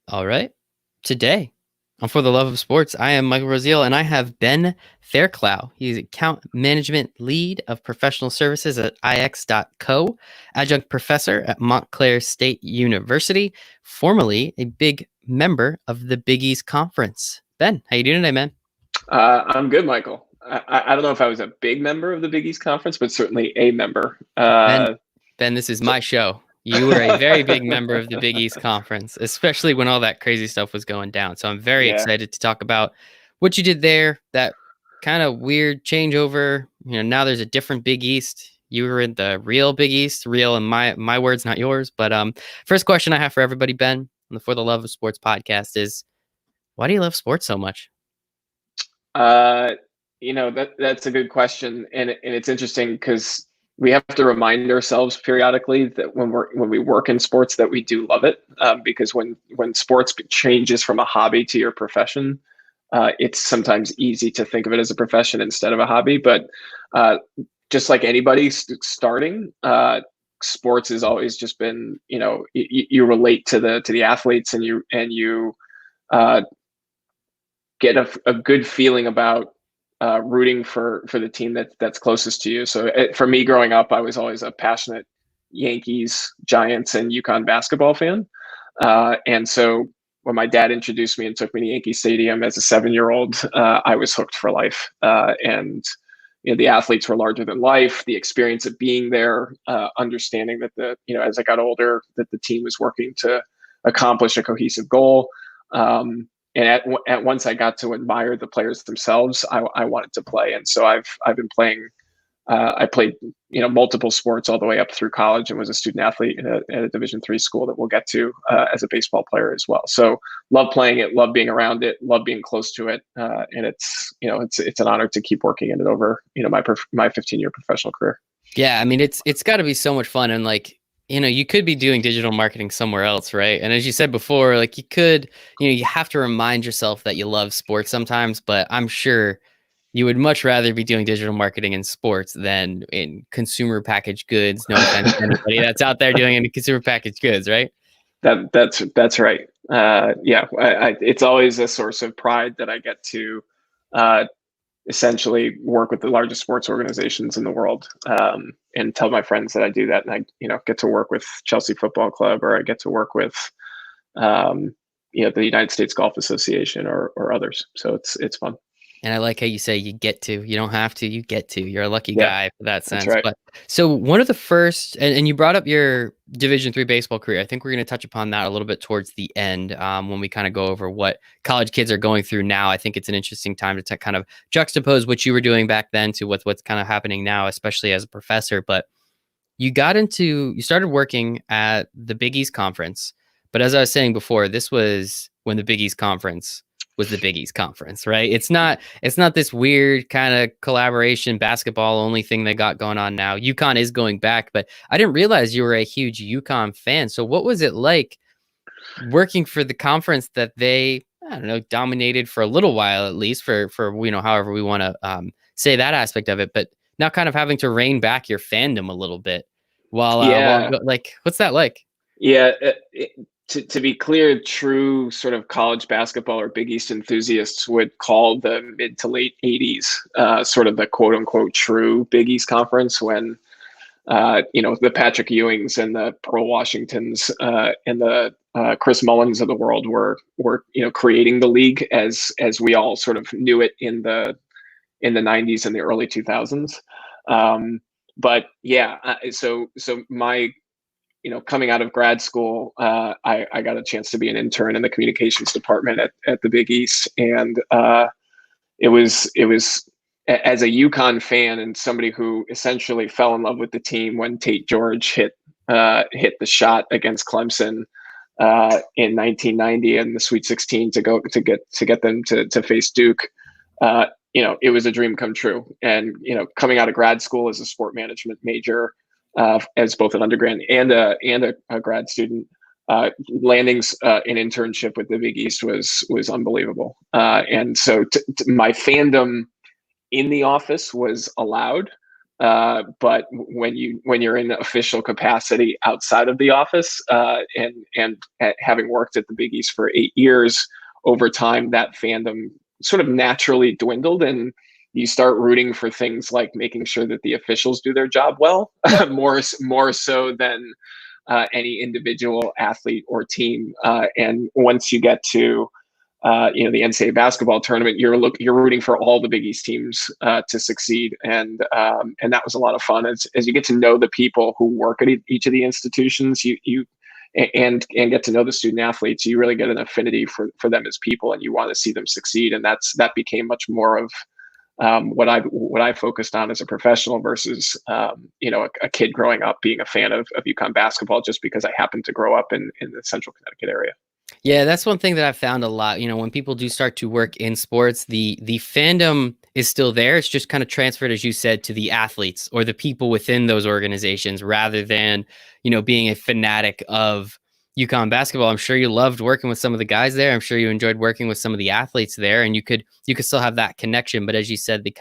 All right. Today, on For the Love of Sports, I am Michael Rasile, and I have Ben Fairclough. He's account management lead of professional services at ix.co, adjunct professor at Montclair State University, formerly a big member of the Big East Conference. Ben, how you doing today, man? I'm good, Michael. I don't know if I was a big member of the Big East Conference, but certainly a member. Ben, Ben, this is my show. You were a very big member of the Big East Conference, especially when all that crazy stuff was going down. So I'm very Yeah, excited to talk about what you did there, that kind of weird changeover. Now there's a different Big East. You were in the real Big East, real in my words, not yours. But first question I have for everybody, Ben, on the For the Love of Sports podcast is, why do you love sports so much? uh, that's a good question, and it's interesting because we have to remind ourselves periodically that when we work in sports that we do love it, because when sports changes from a hobby to your profession, it's sometimes easy to think of it as a profession instead of a hobby. But uh, just like anybody starting, sports has always just been, you relate to the athletes, and you uh, get a good feeling about rooting for the team that's closest to you. So for me, growing up, I was always a passionate Yankees, Giants, and UConn basketball fan. And so when my dad introduced me and took me to Yankee Stadium as a 7-year-old, I was hooked for life. And the athletes were larger than life. The experience of being there, understanding that as I got older, that the team was working to accomplish a cohesive goal. And at once I got to admire the players themselves, I wanted to play, and so I've been playing. I played multiple sports all the way up through college, and was a student athlete at a Division III school that we'll get to as a baseball player as well. So love playing it, love being around it, love being close to it, and it's an honor to keep working in it over my 15-year professional career. Yeah, I mean it's got to be so much fun, and like you could be doing digital marketing somewhere else, right? And as you said before, like you could, you have to remind yourself that you love sports sometimes, but I'm sure you would much rather be doing digital marketing in sports than in consumer packaged goods. No offense to anybody that's out there doing any consumer packaged goods, right? That's right. Yeah, it's always a source of pride that I get to uh, essentially work with the largest sports organizations in the world, and tell my friends that I do that, and I get to work with Chelsea Football Club, or I get to work with um, the United States Golf Association, or others. So it's fun. And I like how you say you get to. You don't have to, you get to. You're a lucky Yeah, guy for that that's sense. right. But so one of the first, and you brought up your Division III baseball career. I think we're going to touch upon that a little bit towards the end, when we kind of go over what college kids are going through now. I think it's an interesting time to kind of juxtapose what you were doing back then to what's kind of happening now, especially as a professor. But you started working at the Big East Conference. But as I was saying before, this was when the Big East Conference was the Big East Conference, right? It's not this weird kind of collaboration basketball only thing they got going on now. UConn is going back, but I didn't realize you were a huge UConn fan. So what was it like working for the conference that they, I don't know, dominated for a little while, at least for however we want to say that aspect of it, but now kind of having to rein back your fandom a little bit while Yeah, like, what's that like? yeah. To be clear, true sort of college basketball or Big East enthusiasts would call the mid to late '80s sort of the quote unquote true Big East Conference, when the Patrick Ewings and the Pearl Washingtons and the Chris Mullins of the world were creating the league as we all sort of knew it in the '90s and the early 2000s. But yeah, so my coming out of grad school, I got a chance to be an intern in the communications department at the Big East, and it was as a UConn fan and somebody who essentially fell in love with the team when Tate George hit the shot against Clemson in 1990 in the Sweet 16 to get them to face Duke. It was a dream come true. And coming out of grad school as a sport management major, as both an undergrad and a grad student, landing an internship with the Big East was unbelievable. And so my fandom in the office was allowed, But when you're in official capacity outside of the office, and having worked at the Big East for 8 years, over time that fandom sort of naturally dwindled, and you start rooting for things like making sure that the officials do their job well, more so than any individual athlete or team. And once you get to the NCAA basketball tournament, you're rooting for all the Big East teams to succeed, and that was a lot of fun. As you get to know the people who work at each of the institutions, and get to know the student athletes, you really get an affinity for them as people, and you want to see them succeed. And that became much more of what I focused on as a professional versus a kid growing up being a fan of UConn basketball just because I happened to grow up in the Central Connecticut area. Yeah, that's one thing that I've found a lot. When people do start to work in sports, the fandom is still there. It's just kind of transferred, as you said, to the athletes or the people within those organizations rather than, being a fanatic of UConn basketball. I'm sure you loved working with some of the guys there. I'm sure you enjoyed working with some of the athletes there, and you could still have that connection. But as you said, the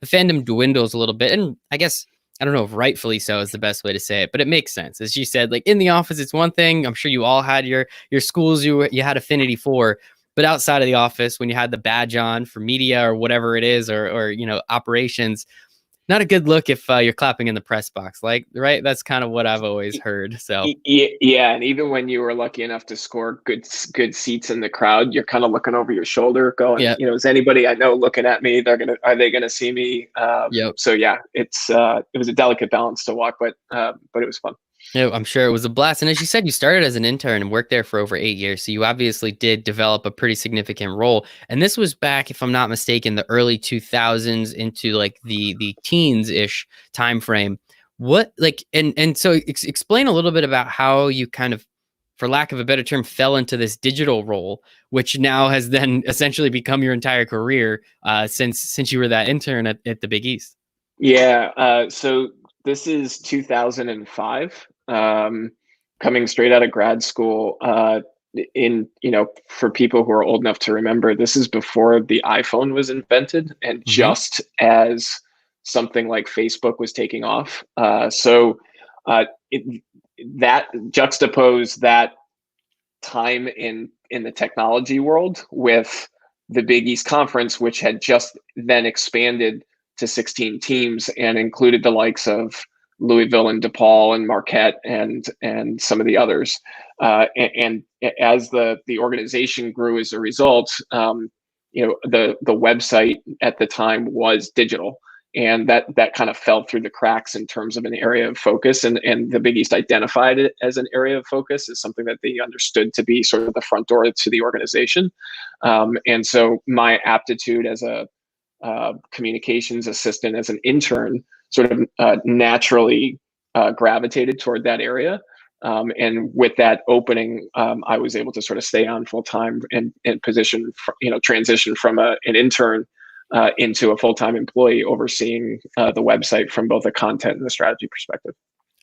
fandom dwindles a little bit. And I guess, I don't know if rightfully so is the best way to say it, but it makes sense. As you said, like in the office, it's one thing. I'm sure you all had your schools you had affinity for, but outside of the office, when you had the badge on for media or whatever it is, or operations, not a good look if you're clapping in the press box, right? That's kind of what I've always heard. So yeah, and even when you were lucky enough to score good seats in the crowd, you're kind of looking over your shoulder, going, yeah, is anybody I know looking at me? Are they gonna see me? yep. So yeah, it was a delicate balance to walk, but it was fun. Yeah, I'm sure it was a blast. And as you said, you started as an intern and worked there for over 8 years. So you obviously did develop a pretty significant role. And this was back, if I'm not mistaken, the early 2000s into like the teens-ish time frame. What so explain a little bit about how you kind of, for lack of a better term, fell into this digital role, which now has then essentially become your entire career since you were that intern at the Big East. Yeah, so this is 2005. Coming straight out of grad school. For people who are old enough to remember, this is before the iPhone was invented, and just as something like Facebook was taking off. That juxtapose that time in the technology world with the Big East Conference, which had just then expanded to 16 teams and included the likes of Louisville and DePaul and Marquette and some of the others. And as the organization grew as a result, the website at the time was digital, and that kind of fell through the cracks in terms of an area of focus. And the Big East identified it as an area of focus, as something that they understood to be sort of the front door to the organization. And so my aptitude as a communications assistant, as an intern, sort of naturally gravitated toward that area. And with that opening, I was able to sort of stay on full time and transition from an intern into a full-time employee, overseeing the website from both a content and a strategy perspective.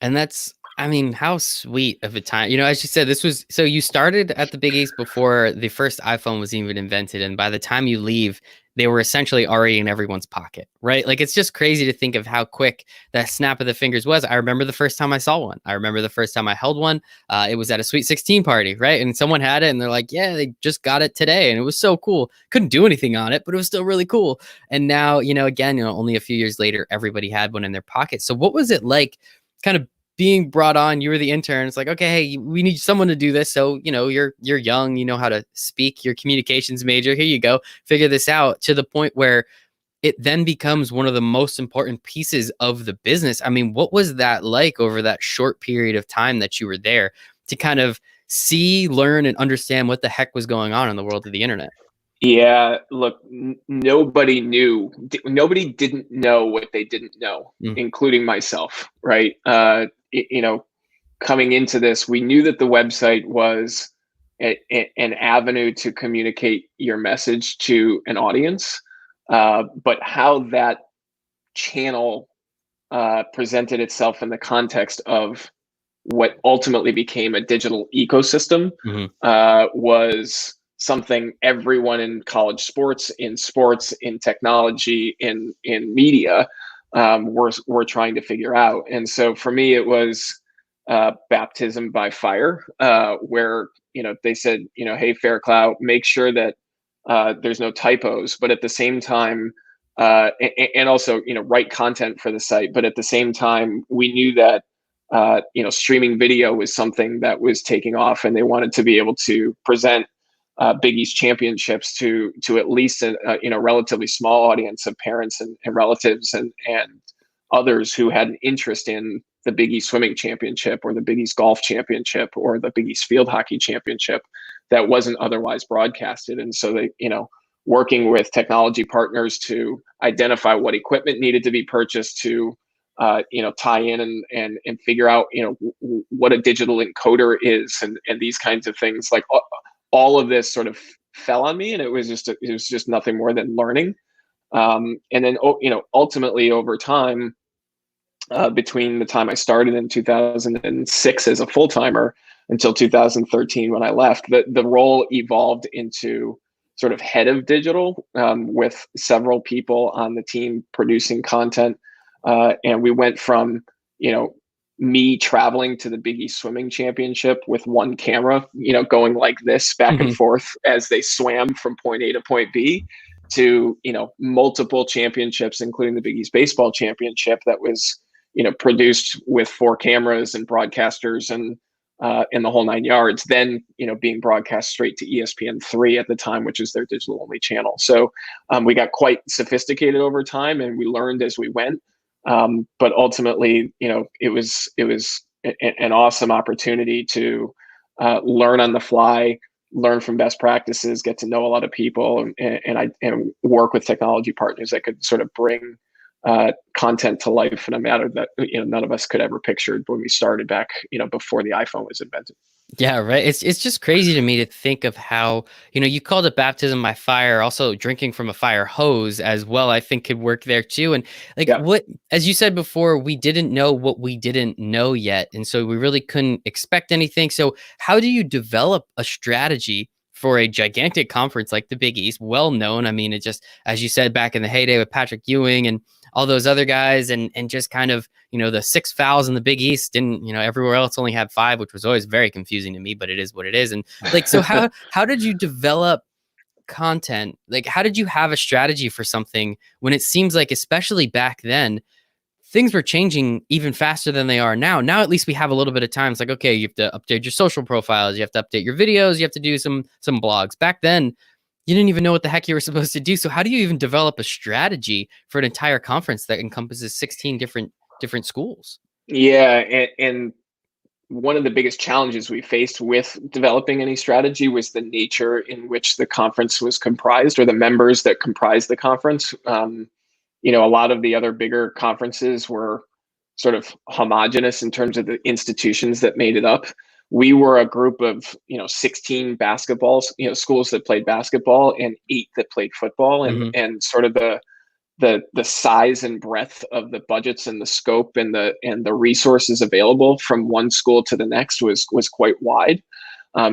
And that's, I mean, how sweet of a time. As you said, so you started at the Big East before the first iPhone was even invented. And by the time you leave, they were essentially already in everyone's pocket, right? Like, it's just crazy to think of how quick that snap of the fingers was. I remember the first time I saw one. I remember the first time I held one. It was at a Sweet 16 party, right? And someone had it and they're like, yeah, they just got it today. And it was so cool. Couldn't do anything on it, but it was still really cool. And now, again, only a few years later, everybody had one in their pocket. So what was it like kind of being brought on? You were the intern. It's like, okay, hey, we need someone to do this. So, you're young, you know how to speak, you're communications major. Here you go. Figure this out, to the point where it then becomes one of the most important pieces of the business. I mean, what was that like over that short period of time that you were there to kind of see, learn, and understand what the heck was going on in the world of the internet? Yeah, look, nobody didn't know what they didn't know, including myself, right? Coming into this, we knew that the website was an avenue to communicate your message to an audience, but how that channel presented itself in the context of what ultimately became a digital ecosystem was something everyone in college sports, in technology, in media we're trying to figure out. And so for me, it was baptism by fire, where they said, hey, Fairclough, make sure that there's no typos, but at the same time, and also write content for the site. But at the same time, we knew that streaming video was something that was taking off, and they wanted to be able to present Big East championships to at least a relatively small audience of parents and relatives and others who had an interest in the Big East swimming championship or the Big East golf championship or the Big East field hockey championship that wasn't otherwise broadcasted. And so they, working with technology partners to identify what equipment needed to be purchased to tie in and figure out what a digital encoder is and these kinds of things. Like all of this sort of fell on me, and it was just nothing more than learning. And then ultimately over time, between the time I started in 2006 as a full timer until 2013 when I left, the role evolved into sort of head of digital, with several people on the team producing content. And we went from, me traveling to the Big East swimming championship with one camera, going like this back and forth as they swam from point A to point B, to, multiple championships, including the Big East baseball championship that was, produced with 4 cameras and broadcasters and in the whole 9 yards, then, being broadcast straight to ESPN3 at the time, which is their digital only channel. So we got quite sophisticated over time, and we learned as we went. But ultimately, it was an awesome opportunity to learn on the fly, learn from best practices, get to know a lot of people, and work with technology partners that could sort of bring content to life in a manner that none of us could ever pictured when we started back before the iPhone was invented. Yeah, right. It's just crazy to me to think of how, you called it baptism by fire, also drinking from a fire hose as well, I think could work there too. And what, as you said before, we didn't know what we didn't know yet. And so we really couldn't expect anything. So how do you develop a strategy for a gigantic conference like the Big East, well known? I mean, it just, as you said, back in the heyday with Patrick Ewing and all those other guys, and just kind of, the 6 fouls in the Big East, and, everywhere else only had 5, which was always very confusing to me, but it is what it is. And so how did you develop content? How did you have a strategy for something when it seems like, especially back then, things were changing even faster than they are now? Now, at least we have a little bit of time. It's like, okay, you have to update your social profiles, you have to update your videos, you have to do some blogs. Back then, you didn't even know what the heck you were supposed to do. So how do you even develop a strategy for an entire conference that encompasses 16 different schools? Yeah, and one of the biggest challenges we faced with developing any strategy was the nature in which the conference was comprised, or the members that comprised the conference. A lot of the other bigger conferences were sort of homogenous in terms of the institutions that made it up. We were a group of 16 basketball schools that played basketball and 8 that played football, and sort of the size and breadth of the budgets and the scope and the resources available from one school to the next was quite wide.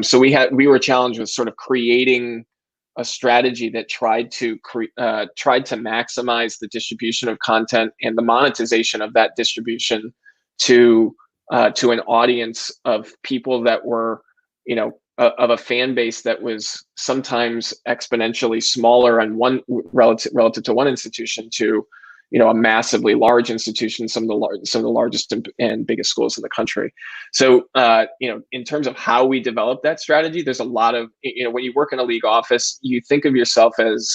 So we were challenged with sort of creating a strategy that tried to maximize the distribution of content and the monetization of that distribution to an audience of people that were, of a fan base that was sometimes exponentially smaller and one relative to one institution to, a massively large institution, some of the largest and biggest schools in the country. So, in terms of how we develop that strategy, there's a lot of, when you work in a league office, you think of yourself as,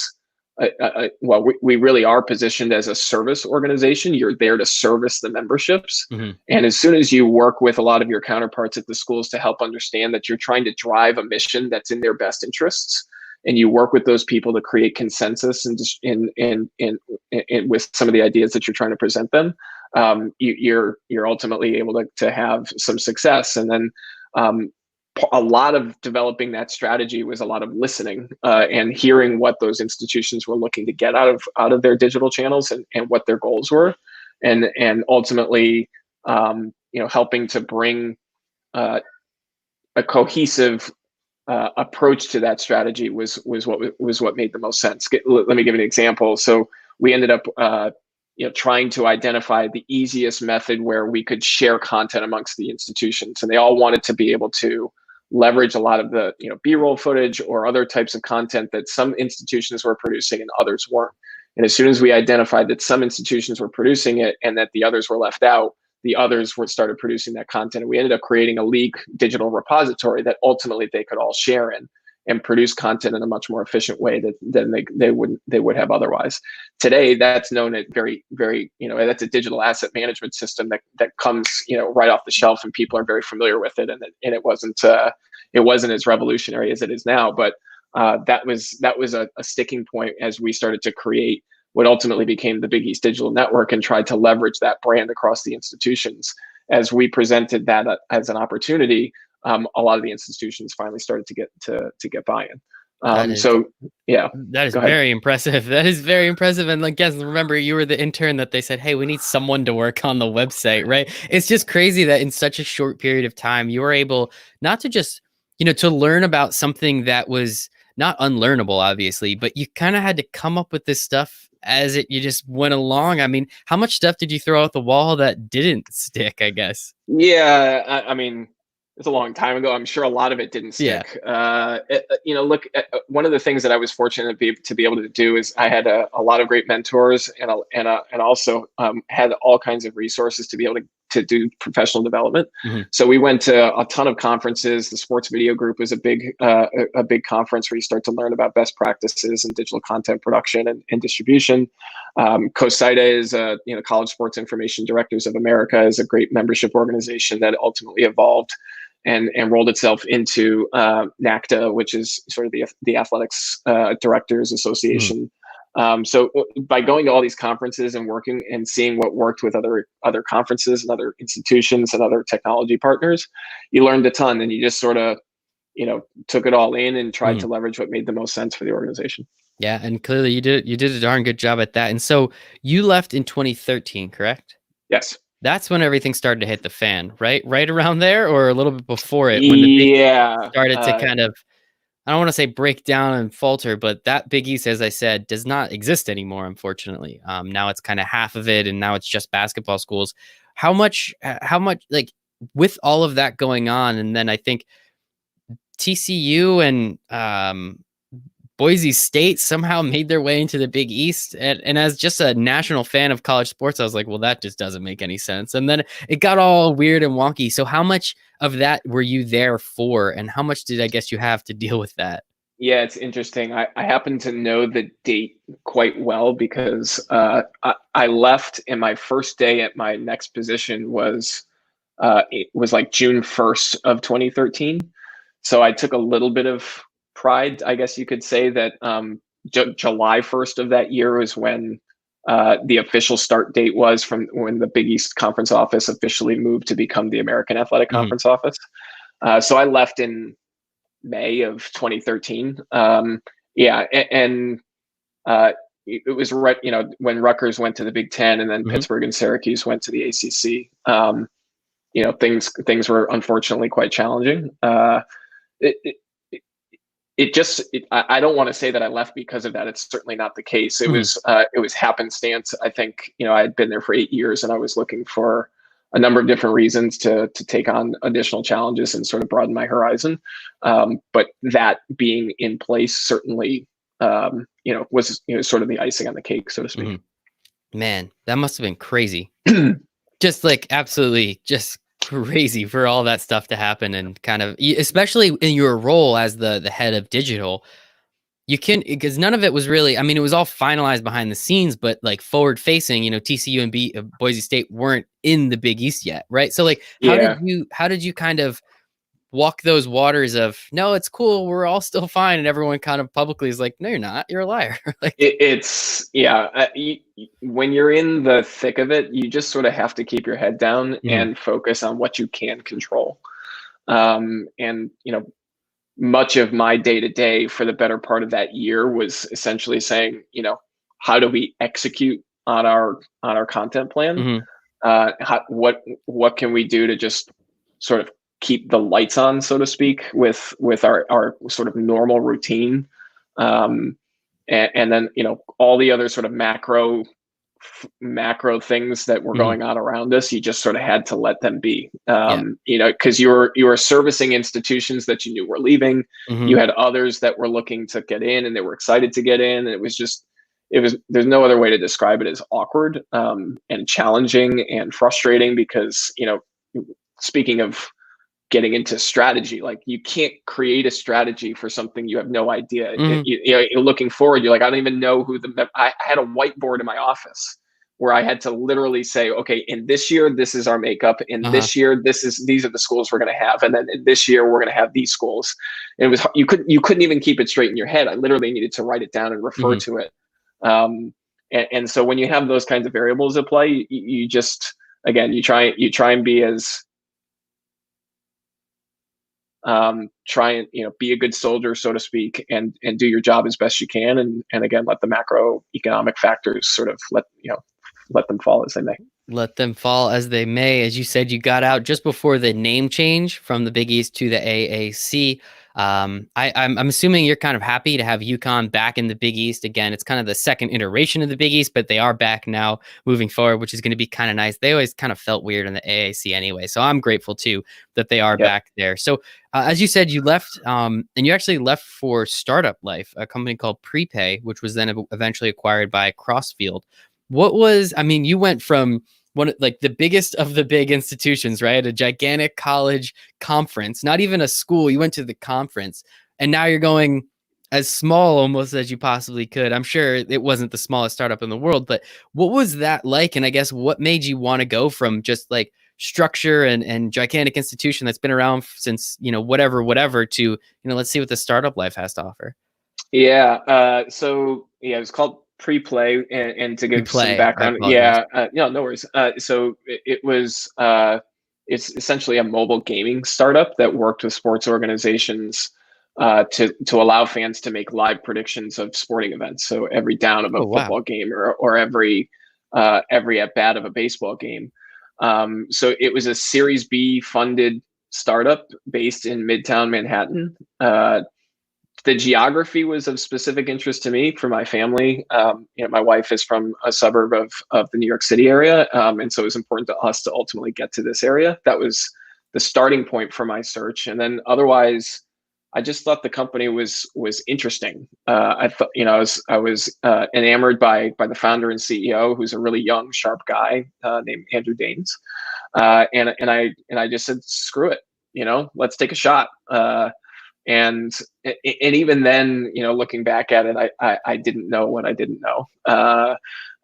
we really are positioned as a service organization. You're there to service the memberships. And as soon as you work with a lot of your counterparts at the schools to help understand that you're trying to drive a mission that's in their best interests, and you work with those people to create consensus and with some of the ideas that you're trying to present them, you're ultimately able to have some success. And then a lot of developing that strategy was a lot of listening and hearing what those institutions were looking to get out of their digital channels and what their goals were, and ultimately helping to bring a cohesive approach to that strategy was what made the most sense. Let me give an example. So we ended up trying to identify the easiest method where we could share content amongst the institutions. And they all wanted to be able to leverage a lot of the B-roll footage or other types of content that some institutions were producing and others weren't. And as soon as we identified that some institutions were producing it and that the others were left out, the others started producing that content. And we ended up creating a league digital repository that ultimately they could all share in and produce content in a much more efficient way than they would have otherwise. Today, that's known at very, very, that's a digital asset management system that comes, right off the shelf, and people are very familiar with it. And it wasn't as revolutionary as it is now, but that was a sticking point as we started to create what ultimately became the Big East Digital Network and tried to leverage that brand across the institutions. As we presented that as an opportunity, a lot of the institutions finally started to get buy-in. So yeah, that is very impressive. That is very impressive. And like, guys, remember, you were the intern that they said, hey, we need someone to work on the website, right? It's just crazy that in such a short period of time, you were able not to just, to learn about something that was not unlearnable, obviously, but you kind of had to come up with this stuff as you just went along. I mean, how much stuff did you throw out the wall that didn't stick, I guess? Yeah, I mean, it's a long time ago. I'm sure a lot of it didn't stick. Yeah. Look, one of the things that I was fortunate to be able to do is I had a lot of great mentors and also had all kinds of resources to be able to do professional development. Mm-hmm. So we went to a ton of conferences. The Sports Video Group was a big conference where you start to learn about best practices in digital content production and distribution. COSIDA is College Sports Information Directors of America, is a great membership organization that ultimately evolved and rolled itself into NACTA, which is sort of the Athletics Directors Association. Mm-hmm. So by going to all these conferences and working and seeing what worked with other conferences and other institutions and other technology partners, you learned a ton, and you just sort of took it all in and tried to leverage what made the most sense for the organization. Yeah, and clearly you did a darn good job at that. And so you left in 2013, correct? Yes. That's when everything started to hit the fan, right? Right around there, or a little bit before it, when the Big East started to kind of, I don't want to say break down and falter, but that Big East, as I said, does not exist anymore, unfortunately. Now it's kind of half of it, and now it's just basketball schools. How much, like, with all of that going on, and then I think TCU and Boise State somehow made their way into the Big East. And as just a national fan of college sports, I was like, well, that just doesn't make any sense. And then it got all weird and wonky. So how much of that were you there for? And how much did I guess you have to deal with that? Yeah, it's interesting. I happen to know the date quite well because I left, and my first day at my next position was like June 1st of 2013. So I took a little bit of pride, I guess you could say, that July 1st of that year was when the official start date was, from when the Big East Conference office officially moved to become the American Athletic Conference office. So I left in May of 2013. It was right, when Rutgers went to the Big Ten, and then Pittsburgh and Syracuse went to the ACC. Things were unfortunately quite challenging. I don't want to say that I left because of that. It's certainly not the case. It was happenstance. I think, I had been there for 8 years, and I was looking for a number of different reasons to take on additional challenges and sort of broaden my horizon. But that being in place certainly, was sort of the icing on the cake, so to speak. Man, that must have been crazy. Just like absolutely just crazy for all that stuff to happen, and kind of, especially in your role as the head of digital, because none of it was really, I mean, it was all finalized behind the scenes, but like forward facing, TCU and Boise State weren't in the Big East yet, right? So like, how did you kind of walk those waters of, no, it's cool, we're all still fine, and everyone kind of publicly is like, no, you're not, you're a liar. Like, when you're in the thick of it, you just sort of have to keep your head down and focus on what you can control. Much of my day-to-day for the better part of that year was essentially saying, how do we execute on our content plan? What can we do to just sort of keep the lights on, so to speak, with our sort of normal routine, and then all the other sort of macro macro things that were going on around us. You just sort of had to let them be, Yeah. because you were servicing institutions that you knew were leaving. You had others that were looking to get in, and they were excited to get in. And there's no other way to describe it as awkward, and challenging and frustrating, because, speaking of getting into strategy, like, you can't create a strategy for something you have no idea. You're looking forward, you're like, I don't even know I had a whiteboard in my office where I had to literally say, okay, in this year, this is our makeup. In this year, these are the schools we're going to have. And then in this year, we're going to have these schools. And you couldn't even keep it straight in your head. I literally needed to write it down and refer to it. And so when you have those kinds of variables at play, you just, again, you try and be as, try and, be a good soldier, so to speak, and do your job as best you can. And again, let the macroeconomic factors sort of let them fall as they may. Let them fall as they may. As you said, you got out just before the name change from the Big East to the AAC. I'm assuming you're kind of happy to have UConn back in the Big East again. It's kind of the second iteration of the Big East, but they are back now moving forward, which is going to be kind of nice. They always kind of felt weird in the AAC anyway, so I'm grateful too that they are back there. So as you said, you left, and you actually left for Startup Life, a company called Prepay, which was then eventually acquired by Crossfield. You went from like the biggest of the big institutions, right? A gigantic college conference, not even a school. You went to the conference, and now you're going as small almost as you possibly could. I'm sure it wasn't the smallest startup in the world, but what was that like? And I guess what made you want to go from just like structure and gigantic institution that's been around since, whatever to, let's see what the startup life has to offer. Yeah. It was called Pre-Play, and to give some background, no worries. So it was, it's essentially a mobile gaming startup that worked with sports organizations to allow fans to make live predictions of sporting events. So every down of a football game, or every at bat of a baseball game. So it was a Series B funded startup based in Midtown Manhattan. The geography was of specific interest to me for my family. My wife is from a suburb of the New York City area. And so it was important to us to ultimately get to this area. That was the starting point for my search. And then otherwise, I just thought the company was interesting. I thought, I was enamored by the founder and CEO, who's a really young, sharp guy named Andrew Daines. And I just said, screw it, let's take a shot. And even then, looking back at it, I didn't know what I didn't know,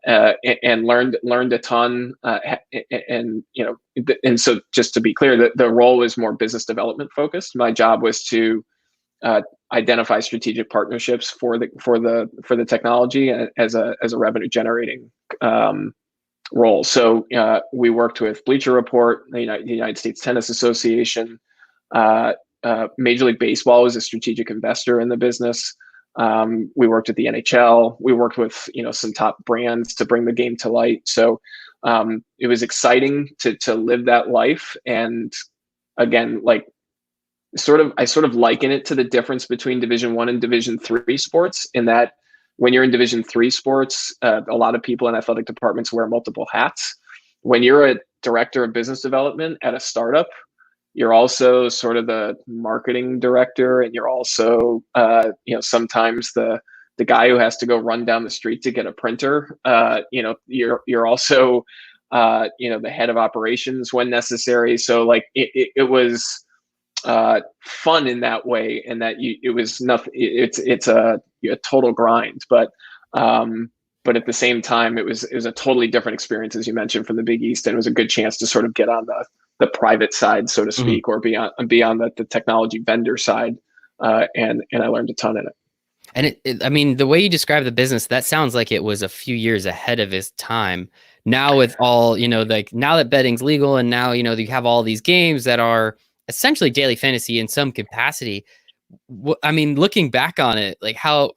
and learned a ton. And so just to be clear, the role was more business development focused. My job was to identify strategic partnerships for the technology as a revenue generating role. So we worked with Bleacher Report, the United States Tennis Association. Major League Baseball was a strategic investor in the business. We worked with the NHL. We worked with some top brands to bring the game to light. So it was exciting to live that life. And again, I sort of liken it to the difference between Division I and Division III sports, in that when you're in Division III sports, a lot of people in athletic departments wear multiple hats. When you're a director of business development at a startup, you're also sort of the marketing director, and you're also, sometimes the guy who has to go run down the street to get a printer. You're also, the head of operations when necessary. So it was fun in that way, and that it was nothing. It's a total grind, but at the same time, it was a totally different experience, as you mentioned, from the Big East, and it was a good chance to sort of get on the private side, so to speak, or beyond the technology vendor side, and I learned a ton in it. And the way you describe the business, that sounds like it was a few years ahead of its time. Now with all, now that betting's legal, and now, you have all these games that are essentially daily fantasy in some capacity. Looking back on it, like how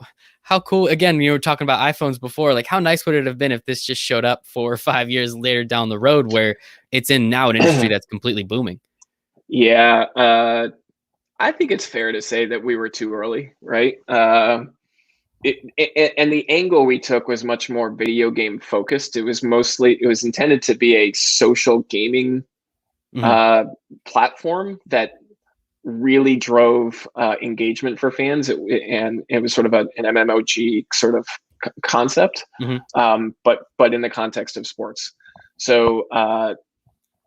cool, again, we were talking about iPhones before, like how nice would it have been if this just showed up 4 or 5 years later down the road, where it's in now an industry that's completely booming. Yeah. I think it's fair to say that we were too early, right? And the angle we took was much more video game focused. It was intended to be a social gaming platform that really drove engagement for fans. And it was sort of an MMOG sort of concept, but in the context of sports. So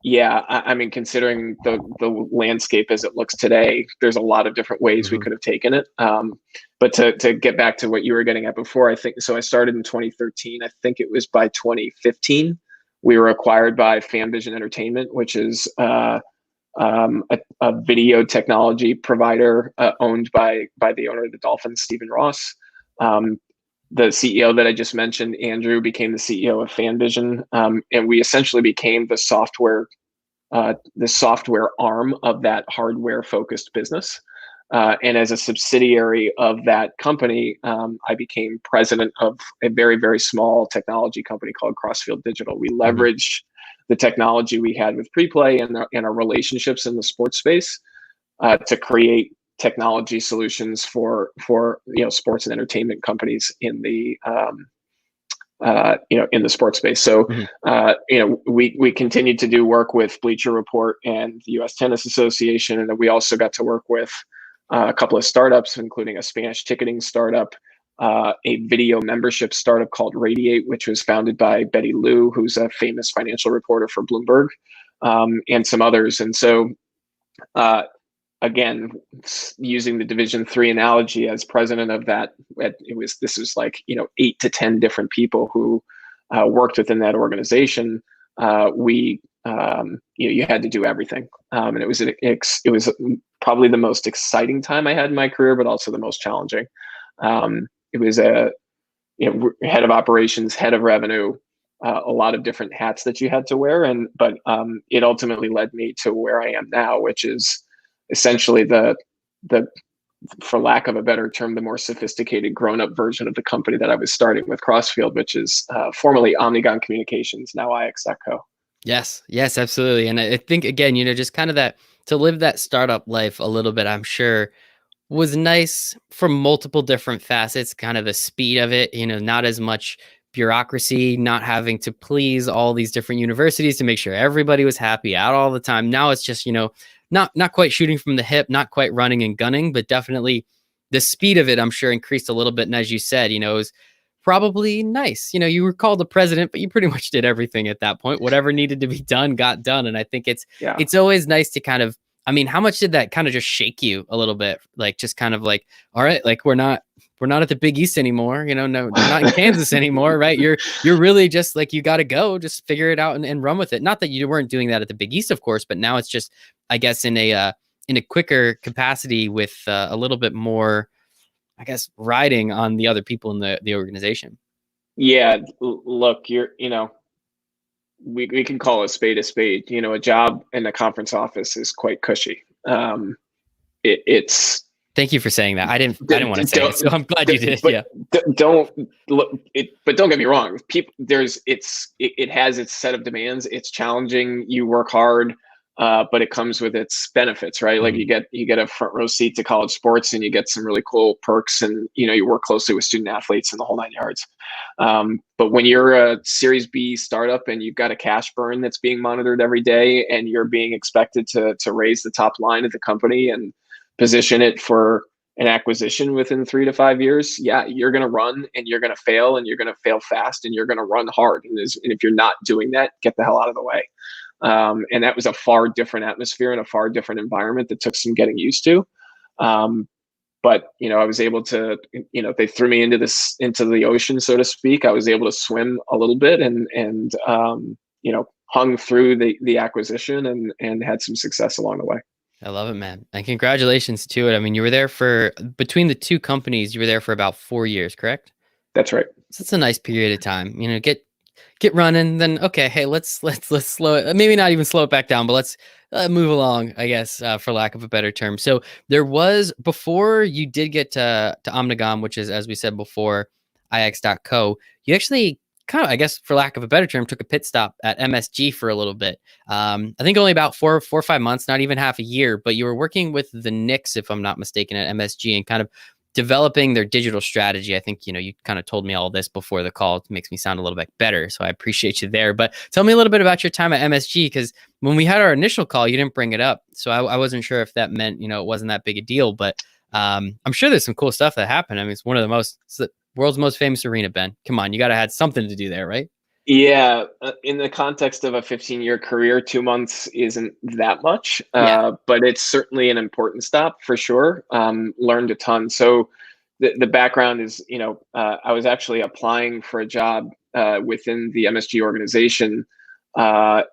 yeah, I mean, considering the landscape as it looks today, there's a lot of different ways we could have taken it. But to get back to what you were getting at before, I think so. I started in 2013. I think it was by 2015 we were acquired by FanVision Entertainment, which is a video technology provider owned by the owner of the Dolphins, Stephen Ross. The CEO that I just mentioned, Andrew, became the CEO of FanVision, and we essentially became the software arm of that hardware-focused business. And as a subsidiary of that company, I became president of a very, very small technology company called Crossfield Digital. We leveraged the technology we had with Preplay and our relationships in the sports space to create technology solutions for sports and entertainment companies in the in the sports space. So we continued to do work with Bleacher Report and the U.S. Tennis Association, and then we also got to work with a couple of startups, including a Spanish ticketing startup, a video membership startup called Radiate, which was founded by Betty Liu, who's a famous financial reporter for Bloomberg, and some others. And so again, using the Division III analogy as president of that, this was like 8 to 10 different people who worked within that organization. You had to do everything, and it was probably the most exciting time I had in my career, but also the most challenging. It was head of operations, head of revenue, a lot of different hats that you had to wear, but it ultimately led me to where I am now, which is essentially the for lack of a better term, the more sophisticated grown-up version of the company that I was starting with, Crossfield, which is formerly Omnicom Communications, now IX.co. Yes, absolutely. And I think, again, just kind of that, to live that startup life a little bit, I'm sure was nice from multiple different facets, kind of the speed of it, not as much bureaucracy, not having to please all these different universities to make sure everybody was happy out all the time. Now it's just, not quite shooting from the hip, not quite running and gunning, but definitely the speed of it, I'm sure, increased a little bit. And as you said, it was probably nice. You were called the president, but you pretty much did everything at that point. Whatever needed to be done got done. And I think it's always nice to kind of, I mean, how much did that kind of just shake you a little bit? Like, just kind of like, all right, like we're not at the Big East anymore. No, we're not in Kansas anymore, right? You're really just like, you got to go, just figure it out and run with it. Not that you weren't doing that at the Big East, of course, but now it's just, I guess, in a quicker capacity with a little bit more, I guess, riding on the other people in the organization. Yeah, look, we can call a spade a spade. A job in the conference office is quite cushy. It's. Thank you for saying that. I didn't want to say it, so I'm glad you did. But don't get me wrong. It has its set of demands. It's challenging. You work hard, but it comes with its benefits, right? Like you get a front row seat to college sports, and you get some really cool perks, and you work closely with student athletes and the whole 9 yards. But when you're a Series B startup and you've got a cash burn that's being monitored every day, and you're being expected to raise the top line of the company and position it for an acquisition within 3 to 5 years, you're going to run, and you're going to fail, and you're going to fail fast, and you're going to run hard. And if you're not doing that, get the hell out of the way. And that was a far different atmosphere and a far different environment that took some getting used to. But I was able to, they threw me into the ocean, so to speak. I was able to swim a little bit and hung through the acquisition and had some success along the way. I love it, man. And congratulations to it. I mean, you were there between the two companies, you were there for about 4 years, correct? That's right. So it's a nice period of time, get running, then, okay, hey, let's slow it, maybe not even slow it back down, but let's move along, I guess, for lack of a better term. So there was, before you did get to Omnicom, which is, as we said before, IX.co, you actually kind of, I guess, for lack of a better term, took a pit stop at MSG for a little bit. I think only about 4 or 5 months, not even half a year, but you were working with the Knicks, if I'm not mistaken, at MSG, and kind of developing their digital strategy. I think, you kind of told me all this before the call. It makes me sound a little bit better. So I appreciate you there. But tell me a little bit about your time at MSG, because when we had our initial call, you didn't bring it up. So I wasn't sure if that meant, it wasn't that big a deal. But I'm sure there's some cool stuff that happened. I mean, it's the world's most famous arena, Ben. Come on, you got to have something to do there, right? Yeah, in the context of a 15-year career, 2 months isn't that much, but it's certainly an important stop for sure. Learned a ton. So the background is, I was actually applying for a job within the MSG organization, and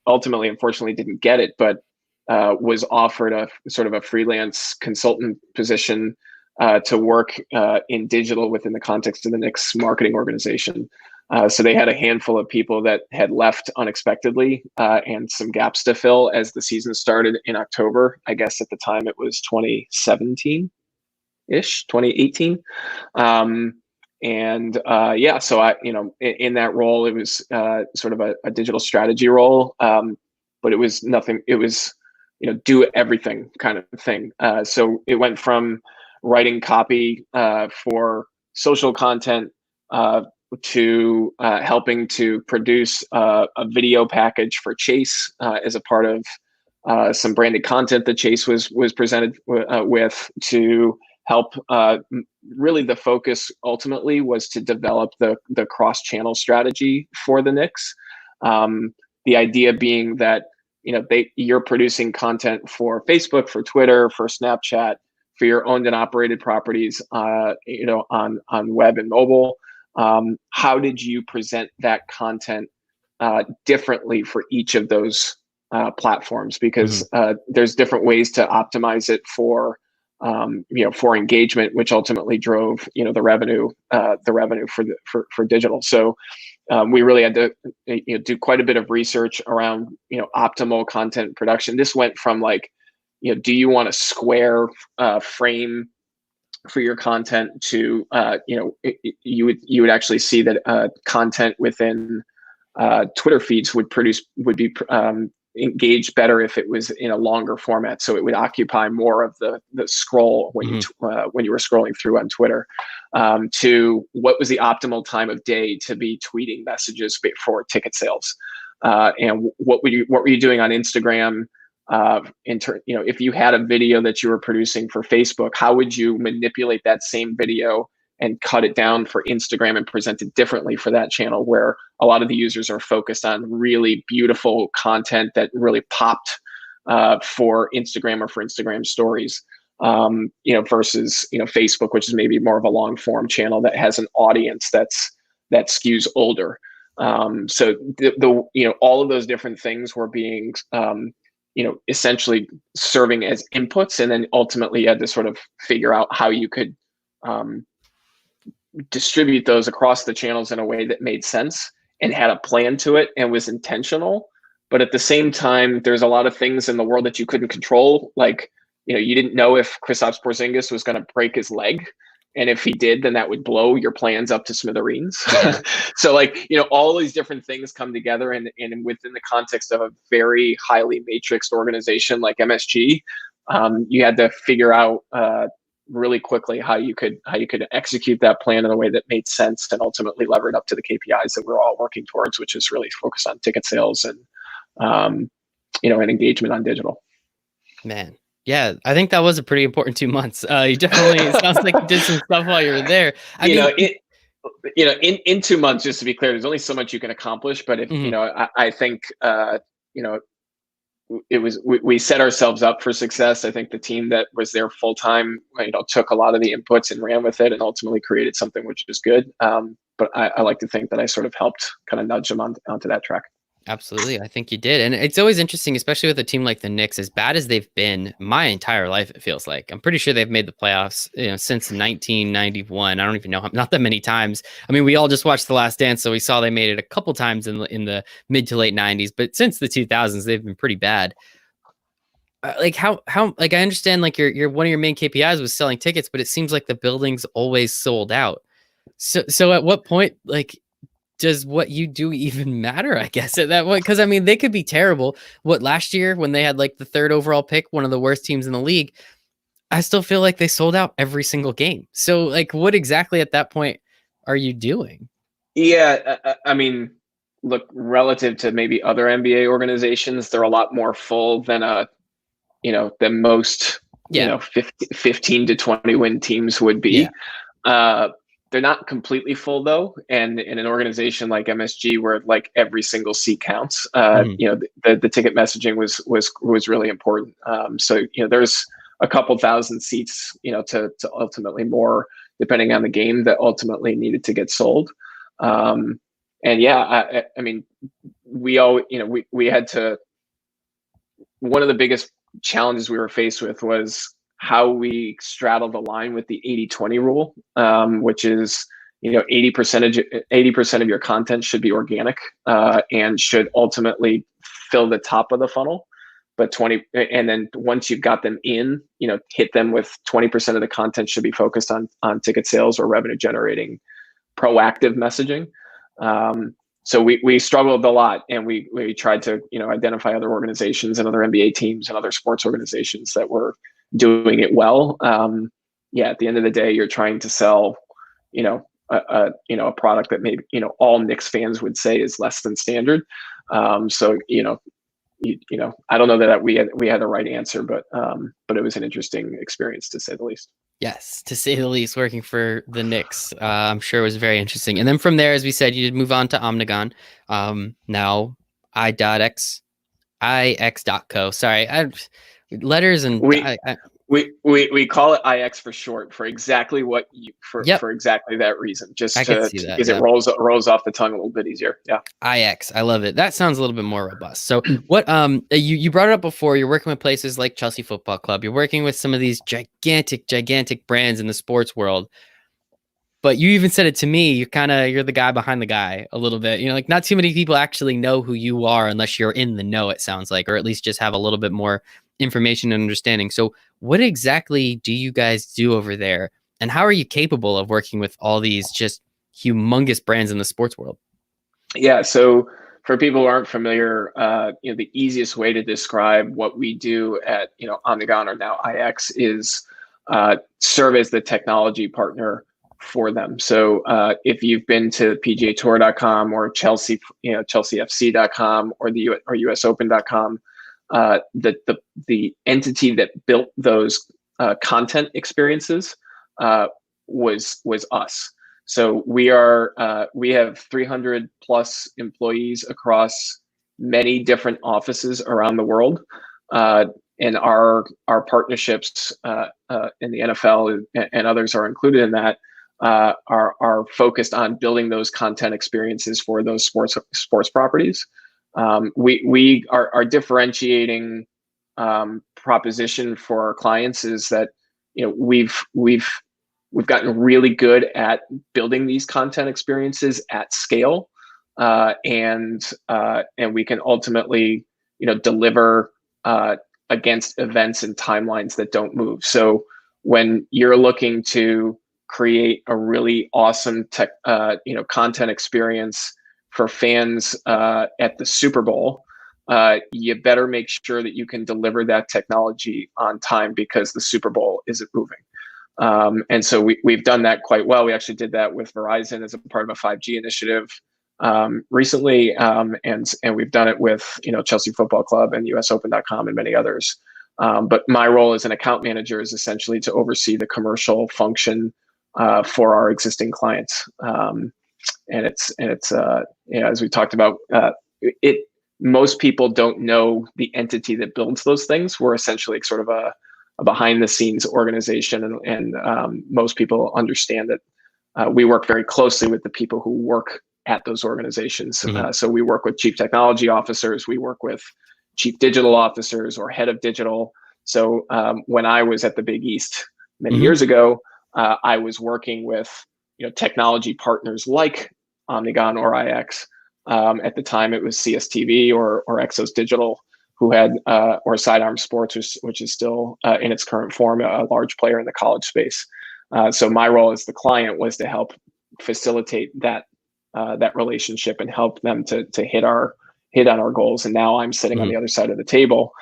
ultimately, unfortunately, didn't get it, but was offered a sort of a freelance consultant position to work in digital within the context of the Knicks marketing organization. So they had a handful of people that had left unexpectedly and some gaps to fill as the season started in October. I guess at the time it was 2017-ish, 2018. So in that role, it was sort of a digital strategy role, but it was nothing. It was, do everything kind of thing. So it went from writing copy for social content to helping to produce a video package for Chase as a part of some branded content that Chase was presented with, to help. Really, the focus ultimately was to develop the cross-channel strategy for the Knicks. The idea being that you're producing content for Facebook, for Twitter, for Snapchat, for your owned and operated properties, on web and mobile. How did you present that content differently for each of those platforms? Because there's different ways to optimize it for engagement, which ultimately drove the revenue for digital. So we really had to do quite a bit of research around optimal content production. This went from do you want a square frame for your content to you would actually see that content within Twitter feeds would be engaged better if it was in a longer format, so it would occupy more of the scroll when you were scrolling through on Twitter, to what was the optimal time of day to be tweeting messages for ticket sales, and what were you doing on Instagram. If you had a video that you were producing for Facebook, how would you manipulate that same video and cut it down for Instagram and present it differently for that channel, where a lot of the users are focused on really beautiful content that really popped for Instagram or for Instagram stories, versus Facebook, which is maybe more of a long form channel that has an audience that skews older. So all of those different things were being essentially serving as inputs, and then ultimately you had to sort of figure out how you could distribute those across the channels in a way that made sense and had a plan to it and was intentional. But at the same time, there's a lot of things in the world that you couldn't control. You didn't know if Kristaps Porzingis was going to break his leg. And if he did, then that would blow your plans up to smithereens. So all these different things come together, and within the context of a very highly matrixed organization like MSG, you had to figure out really quickly how you could execute that plan in a way that made sense and ultimately lever it up to the KPIs that we're all working towards, which is really focused on ticket sales and and engagement on digital. Man. Yeah, I think that was a pretty important 2 months. You definitely, it sounds like you did some stuff while you were there. In 2 months, just to be clear, there's only so much you can accomplish. But if I think we set ourselves up for success. I think the team that was there full time, took a lot of the inputs and ran with it, and ultimately created something which is good. But I like to think that I sort of helped kind of nudge them onto that track. Absolutely. I think you did. And it's always interesting, especially with a team like the Knicks, as bad as they've been my entire life, it feels like. I'm pretty sure they've made the playoffs, since 1991. I don't even know, not that many times. I mean, we all just watched The Last Dance, so we saw they made it a couple times in the mid to late 90s, but since the 2000s, they've been pretty bad. How I understand your one of your main KPIs was selling tickets, but it seems like the building's always sold out. So at what point, does what you do even matter, I guess, at that point? Because I mean, they could be terrible. What, last year when they had the third overall pick, one of the worst teams in the league, I still feel like they sold out every single game. So like, what exactly at that point are you doing? Yeah, I mean, look, relative to maybe other NBA organizations, they're a lot more full than than most, Yeah. 15 to 20 win teams would Yeah. be. Uh, they're not completely full though, and in an organization like MSG, where like every single seat counts, Mhm. the ticket messaging was really important. So there's a couple thousand seats, to ultimately more, depending on the game, that ultimately needed to get sold. Um, and yeah, I mean, we all, we had to. One of the biggest challenges we were faced with was how we straddle the line with the 80-20 rule, which is 80% of your content should be organic, and should ultimately fill the top of the funnel. But 20, and then once you've got them in, hit them with 20% of the content should be focused on ticket sales or revenue generating proactive messaging. So we struggled a lot, and we tried to identify other organizations and other NBA teams and other sports organizations that were doing it well. Yeah, at the end of the day, you're trying to sell a product that maybe all Knicks fans would say is less than standard. So I don't know that we had the right answer, but it was an interesting experience, to say the least. Yes, to say the least, working for the Knicks, I'm sure it was very interesting. And then from there, as we said, you did move on to Omnigon. Now, I.X, IX.co. Sorry, letters and We we call it IX for short, for exactly what you yep, for exactly that reason, just I could to see that. because it Yeah, rolls off the tongue a little bit easier. Yeah. IX, I love it. That sounds a little bit more robust. So, what you brought it up before. You're working with places like Chelsea Football Club. You're working with some of these gigantic brands in the sports world. But you even said it to me. You're the guy behind the guy a little bit. Like not too many people actually know who you are unless you're in the know, it sounds like, or at least just have a little bit more information and understanding. So what exactly do you guys do over there? And how are you capable of working with all these just humongous brands in the sports world? Yeah. So for people who aren't familiar, the easiest way to describe what we do at Omnigon, or now IX, is serve as the technology partner for them. So if you've been to PGAtour.com or ChelseaFC.com or or USOpen.com, the entity that built those content experiences was us. So we have 300 plus employees across many different offices around the world, and our partnerships in the NFL and others are included in that. Are focused on building those content experiences for those sports properties. We are differentiating proposition for our clients is that we've gotten really good at building these content experiences at scale, and we can ultimately deliver against events and timelines that don't move. So when you're looking to create a really awesome content experience for fans at the Super Bowl, you better make sure that you can deliver that technology on time, because the Super Bowl isn't moving. And so we've done that quite well. We actually did that with Verizon as a part of a 5G initiative recently, and we've done it with Chelsea Football Club and USOpen.com and many others. But my role as an account manager is essentially to oversee the commercial function for our existing clients. And it's as we talked about, it most people don't know the entity that builds those things. We're essentially sort of a behind the scenes organization, and most people understand that we work very closely with the people who work at those organizations. Mhm. So we work with chief technology officers, we work with chief digital officers or head of digital. So when I was at the Big East many Mhm. years ago, I was working with technology partners like Omnigon or IX. At the time, it was CSTV or Exos Digital, who had or Sidearm Sports, which is still in its current form a large player in the college space. So my role as the client was to help facilitate that relationship and help them to hit on our goals. And now I'm sitting on Mhm. the other side of the table,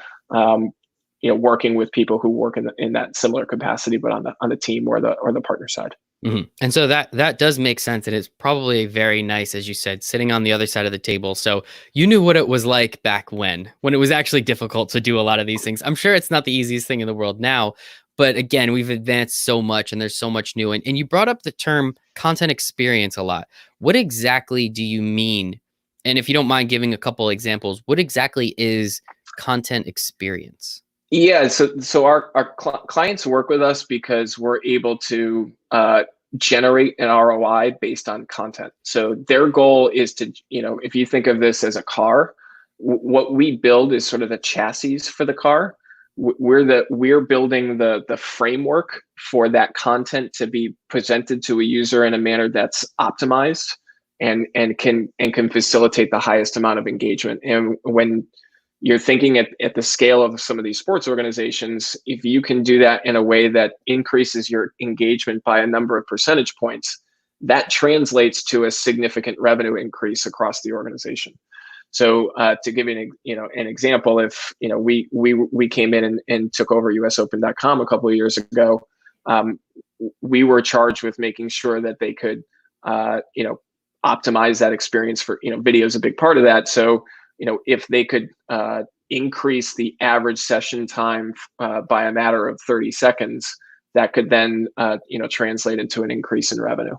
working with people who work in that similar capacity, but on the team or the partner side. And so that does make sense. And it's probably very nice, as you said, sitting on the other side of the table. So you knew what it was like back when it was actually difficult to do a lot of these things. I'm sure it's not the easiest thing in the world now, but again, we've advanced so much and there's so much new. And you brought up the term content experience a lot. What exactly do you mean? And if you don't mind giving a couple examples, what exactly is content experience? Yeah, so our clients work with us because we're able to generate an ROI based on content. So their goal is to, if you think of this as a car, what we build is sort of the chassis for the car. We're building the framework for that content to be presented to a user in a manner that's optimized and can facilitate the highest amount of engagement. And when you're thinking at the scale of some of these sports organizations, if you can do that in a way that increases your engagement by a number of percentage points, that translates to a significant revenue increase across the organization. So to give you an example, if we came in and took over usopen.com a couple of years ago, we were charged with making sure that they could optimize that experience for video is a big part of that. So if they could increase the average session time by a matter of 30 seconds, that could then translate into an increase in revenue.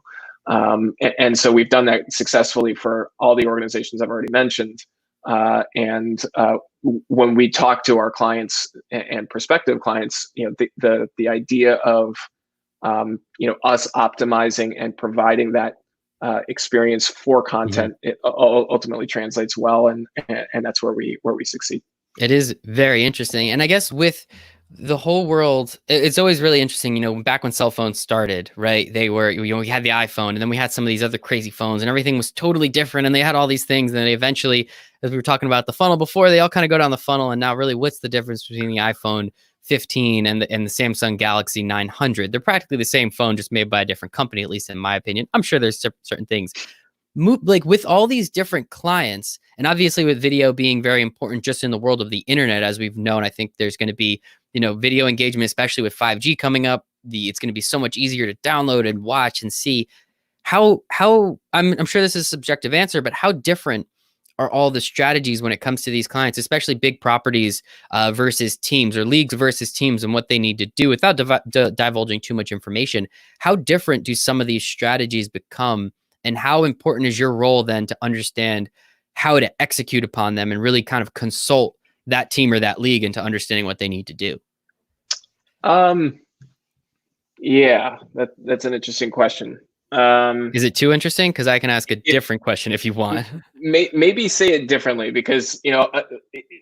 And so we've done that successfully for all the organizations I've already mentioned. And when we talk to our clients and prospective clients, the idea of us optimizing and providing that experience for content, it ultimately translates well, and that's where we succeed. It is very interesting. And I guess with the whole world, it's always really interesting, back when cell phones started, right? They were, we had the iPhone, and then we had some of these other crazy phones, and everything was totally different, and they had all these things. And then eventually, as we were talking about the funnel before, they all kind of go down the funnel. And now really, what's the difference between the iPhone 15 and the Samsung Galaxy 900? They're practically the same phone, just made by a different company, at least in my opinion. I'm sure there's certain things. Like with all these different clients, and obviously with video being very important just in the world of the internet, as we've known, I think there's going to be, video engagement, especially with 5G coming up. It's going to be so much easier to download and watch and see. How I'm sure this is a subjective answer, but how different are all the strategies when it comes to these clients, especially big properties versus teams, or leagues versus teams, and what they need to do without divulging too much information? How different do some of these strategies become? And how important is your role then to understand how to execute upon them and really kind of consult that team or that league into understanding what they need to do? Yeah, that's an interesting question. Is it too interesting? Because I can ask a different question if you want. Maybe say it differently, because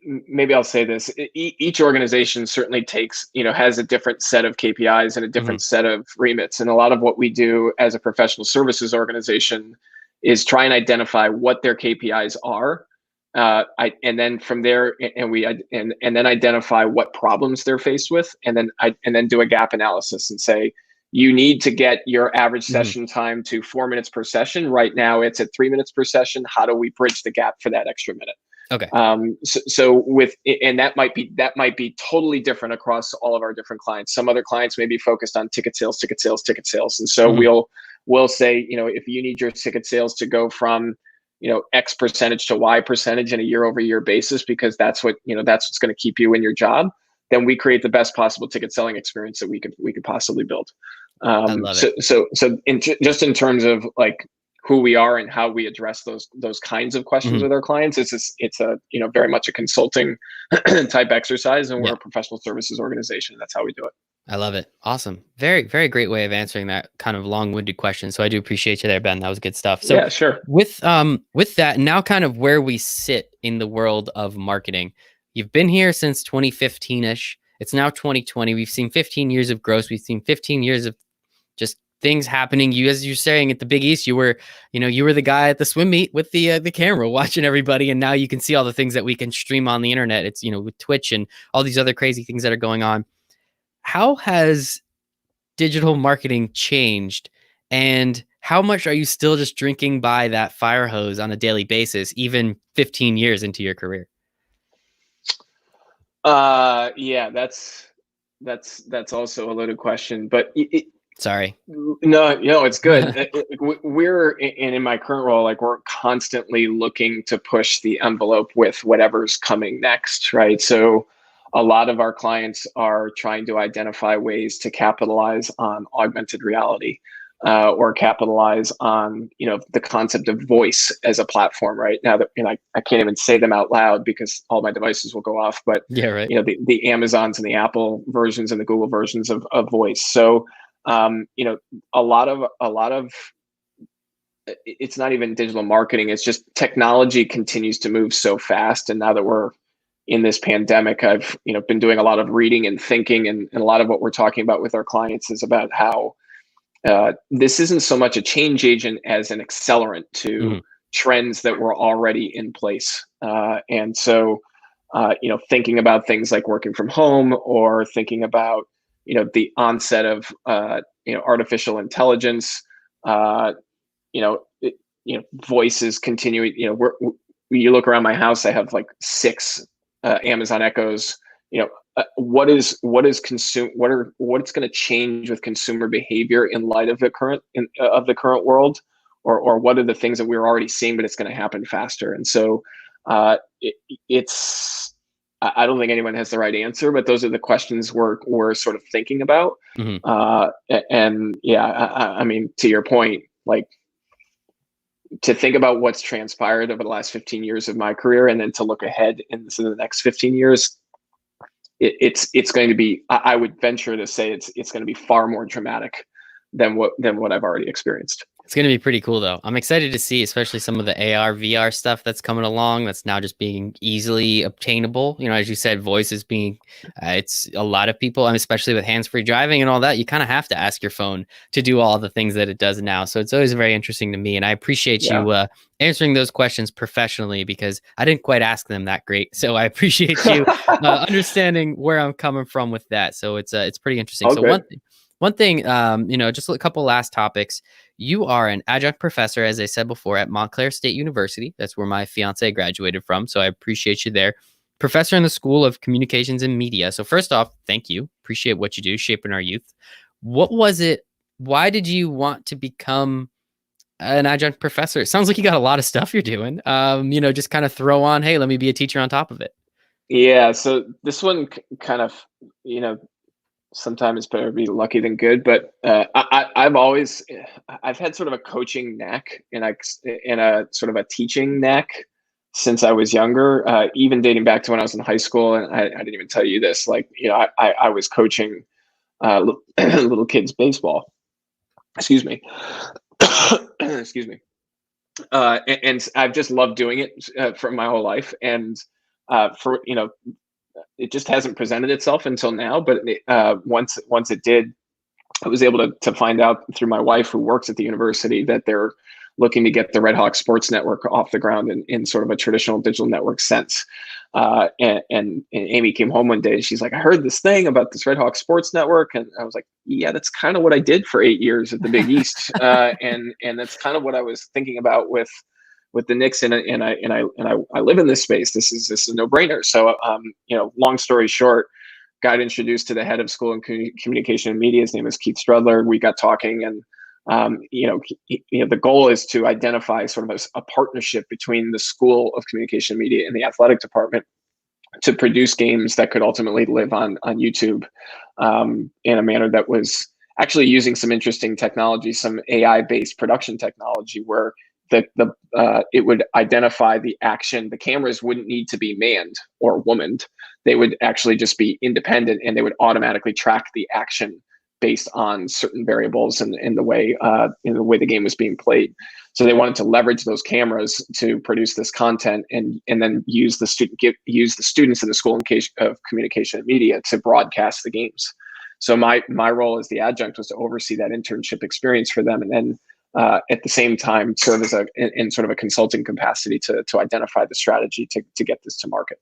maybe I'll say this: each organization certainly takes has a different set of KPIs and a different set of remits, and a lot of what we do as a professional services organization is try and identify what their KPIs are, and then from there, and then identify what problems they're faced with, and then do a gap analysis and say, you need to get your average session time to 4 minutes per session. Right now it's at 3 minutes per session. How do we bridge the gap for that extra minute? Okay. And that might be totally different across all of our different clients. Some other clients may be focused on ticket sales. And so we'll say, if you need your ticket sales to go from, X percentage to Y percentage in a year over year basis, because that's what's going to keep you in your job, then we create the best possible ticket selling experience that we could possibly build. I love it. So just in terms of like who we are and how we address those kinds of questions with our clients, it's a very much a consulting type exercise, and we're a professional services organization. That's how we do it. I love it. Awesome. Very, very great way of answering that kind of long-winded question. So I do appreciate you there, Ben. That was good stuff. So yeah, sure. With that, now kind of where we sit in the world of marketing. You've been here since 2015-ish. It's now 2020. We've seen 15 years of growth. We've seen 15 years of just things happening. You, as you're saying at the Big East, you were the guy at the swim meet with the camera watching everybody. And now you can see all the things that we can stream on the internet. It's, with Twitch and all these other crazy things that are going on. How has digital marketing changed? And how much are you still just drinking by that fire hose on a daily basis, even 15 years into your career? Yeah, that's also a loaded question, but Sorry. no, it's good. We're in my current role, like we're constantly looking to push the envelope with whatever's coming next, right? So a lot of our clients are trying to identify ways to capitalize on augmented reality, or capitalize on, the concept of voice as a platform. Right now, that I can't even say them out loud because all my devices will go off. But Yeah, right. the Amazons and the Apple versions and the Google versions of voice. So a lot of it's not even digital marketing. It's just technology continues to move so fast. And now that we're in this pandemic, I've been doing a lot of reading and thinking, and a lot of what we're talking about with our clients is about how this isn't so much a change agent as an accelerant to trends that were already in place. And so, thinking about things like working from home, or thinking about, the onset of, artificial intelligence, voices continuing, you look around my house, I have like 6 Amazon Echoes. What's going to change with consumer behavior in light of the current world, or what are the things that we're already seeing, but it's going to happen faster. And so it's I don't think anyone has the right answer, but those are the questions we're sort of thinking about. And yeah, I mean, to your point, like, to think about what's transpired over the last 15 years of my career, and then to look ahead into the next 15 years, it's going to be, I would venture to say it's going to be far more dramatic than what I've already experienced. It's going to be pretty cool, though. I'm excited to see, especially some of the AR, VR stuff that's coming along that's now just being easily obtainable. As you said, voice is being, it's a lot of people, and especially with hands-free driving and all that, you kind of have to ask your phone to do all the things that it does now. So it's always very interesting to me. And I appreciate you answering those questions professionally, because I didn't quite ask them that great. So I appreciate you understanding where I'm coming from with that. So it's pretty interesting. So one thing, just a couple last topics. You are an adjunct professor, as I said before, at Montclair State University. That's where my fiance graduated from. So I appreciate you there. Professor in the School of Communications and Media. So first off, thank you. Appreciate what you do, shaping our youth. What was it? Why did you want to become an adjunct professor? It sounds like you got a lot of stuff you're doing. Just kind of throw on, hey, let me be a teacher on top of it. Yeah. So this one kind of, sometimes it's better to be lucky than good, but I've had sort of a coaching knack, and a sort of a teaching knack since I was younger, even dating back to when I was in high school. And I didn't even tell you this, like, I was coaching little kids baseball. Excuse me. Excuse me. And I've just loved doing it for my whole life. And it just hasn't presented itself until now. But once it did, I was able to find out through my wife, who works at the university, that they're looking to get the Red Hawk Sports Network off the ground in sort of a traditional digital network sense. And Amy came home one day, and she's like, I heard this thing about this Red Hawk Sports Network. And I was like, yeah, that's kind of what I did for 8 years at the Big East. And that's kind of what I was thinking about with the Knicks, and I live in this space. This is a no-brainer. So, long story short, got introduced to the head of School of Communication and Media. His name is Keith Strudler. We got talking, and the goal is to identify sort of a partnership between the School of Communication and Media and the athletic department to produce games that could ultimately live on YouTube, in a manner that was actually using some interesting technology, some AI-based production technology, where it would identify the action. The cameras wouldn't need to be manned or womaned. They would actually just be independent, and they would automatically track the action based on certain variables and in the way the game was being played. So they wanted to leverage those cameras to produce this content, and then use the students in the School of Communication and Media to broadcast the games. So my role as the adjunct was to oversee that internship experience for them, and then at the same time serve as in sort of a consulting capacity to identify the strategy to get this to market.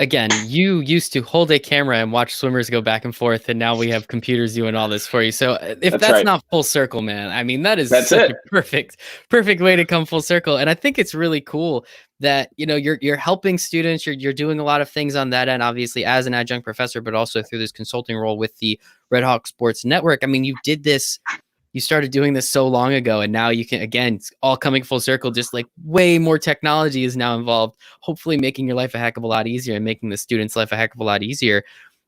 Again, you used to hold a camera and watch swimmers go back and forth, and now we have computers doing all this for you. So if That's that's right. not full circle, man, I mean, that is That's such a it. perfect way to come full circle. And I think it's really cool that, you're helping students, you're doing a lot of things on that end, obviously as an adjunct professor, but also through this consulting role with the Red Hawk Sports Network. I mean, you started doing this so long ago, and now you can, again, it's all coming full circle, just like way more technology is now involved, hopefully making your life a heck of a lot easier and making the students' life a heck of a lot easier.